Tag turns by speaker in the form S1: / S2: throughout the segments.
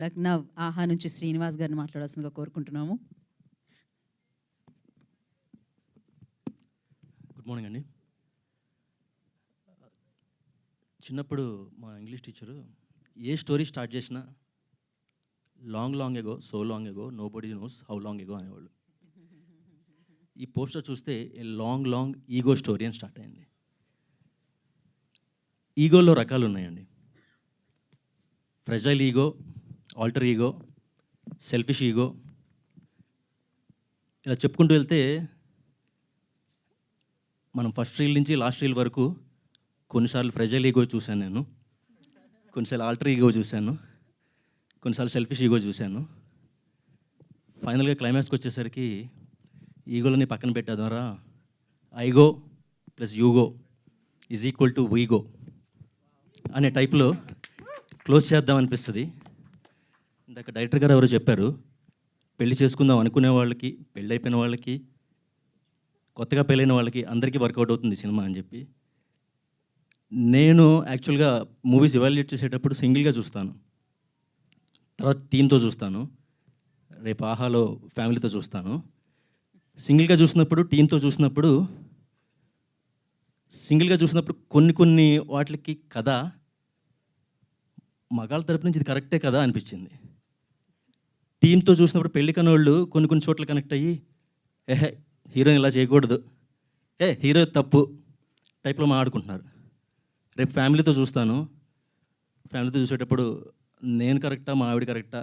S1: లక్నవ్ ఆహా నుంచి శ్రీనివాస్ గారిని మాట్లాడాల్సిందిగా కోరుకుంటున్నాము.
S2: గుడ్ మార్నింగ్ అండి. చిన్నప్పుడు మా ఇంగ్లీష్ టీచరు ఏ స్టోరీ స్టార్ట్ చేసినా long ago, so long ago, nobody knows how long ago అనేవాళ్ళు. ఈ పోస్టర్ చూస్తే ఏ లాంగ్ ఈగో స్టోరీ అని స్టార్ట్ అయింది. ఈగోలో రకాలు ఉన్నాయండి. Fragile ego, alter ego, selfish ego, ఇలా చెప్పుకుంటూ వెళ్తే మనం ఫస్ట్ రీల్ నుంచి లాస్ట్ రీల్ వరకు కొన్నిసార్లు ఫ్రెజైల్ ఈగో చూశాను నేను, కొన్నిసార్లు ఆల్టర్ ఈగో చూశాను, కొన్నిసార్లు సెల్ఫిష్ ఈగో చూశాను. ఫైనల్గా క్లైమాక్స్కి వచ్చేసరికి ఈగోలని పక్కన పెట్టే ద్వారా I go plus you go is equal to we go అనే టైప్లో క్లోజ్ చేద్దాం అనిపిస్తుంది. ఇందాక డైరెక్టర్ గారు ఎవరో చెప్పారు, పెళ్లి చేసుకుందాం అనుకునే వాళ్ళకి, పెళ్ళి అయిపోయిన వాళ్ళకి, కొత్తగా పెళ్ళైన వాళ్ళకి అందరికీ వర్కౌట్ అవుతుంది సినిమా అని చెప్పి. నేను యాక్చువల్గా మూవీస్ ఎవాల్యుయేట్ చేసేటప్పుడు సింగిల్గా చూస్తాను, తర్వాత టీంతో చూస్తాను, రేపు ఆహాలో ఫ్యామిలీతో చూస్తాను. సింగిల్గా చూసినప్పుడు, టీంతో చూసినప్పుడు, కొన్ని వాటికి కథ మగాళ్ళ తరపు నుంచి ఇది కరెక్టే కదా అనిపించింది. టీంతో చూసినప్పుడు పెళ్లి కనోళ్ళు కొన్ని చోట్ల కనెక్ట్ అయ్యి హీరోయిన్ ఇలా చేయకూడదు, హీరో తప్పు టైప్లో మాట్లాడుకుంటున్నారు. రేపు ఫ్యామిలీతో చూసేటప్పుడు నేను కరెక్టా, మా ఆవిడ కరెక్టా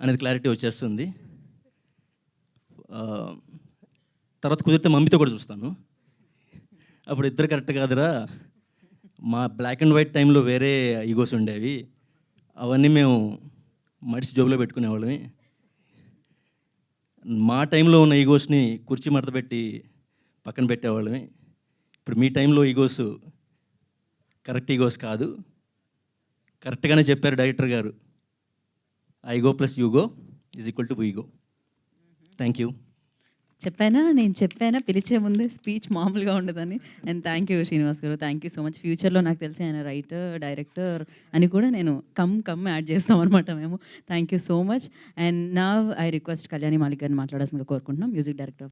S2: అనేది క్లారిటీ వచ్చేస్తుంది. తర్వాత కుదిరితే మమ్మీతో కూడా చూస్తాను. అప్పుడు ఇద్దరు కరెక్ట్ కాదురా, మా బ్లాక్ అండ్ వైట్ టైంలో వేరే ఈగోస్ ఉండేవి, అవన్నీ మేము మడిసి జోబులో పెట్టుకునేవాళ్ళమి. మా టైంలో ఉన్న ఈగోస్ని కుర్చీ మడత పెట్టి పక్కన పెట్టేవాళ్ళమి. ఇప్పుడు మీ టైంలో ఈగోస్ కరెక్ట్ ఈగోస్ కాదు. కరెక్ట్గానే చెప్పారు డైరెక్టర్ గారు, I go plus you go is equal to we go. Thank you.
S1: నేను చెప్పానా పిలిచే ముందే స్పీచ్ మామూలుగా ఉండదని. అండ్ థ్యాంక్ యూ శ్రీనివాస్ గారు, థ్యాంక్ యూ సో మచ్. ఫ్యూచర్లో నాకు తెలిసి ఆయన రైటర్, డైరెక్టర్ అని కూడా నేను కమ్ యాడ్ చేస్తాం అనమాట మేము. Thank you so much. And నా ఐ రిక్వెస్ట్ కళ్యాణి మాలిక్ గారిని మాట్లాడాల్సిందిగా కోరుకుంటున్నాం, మ్యూజిక్ డైరెక్టర్.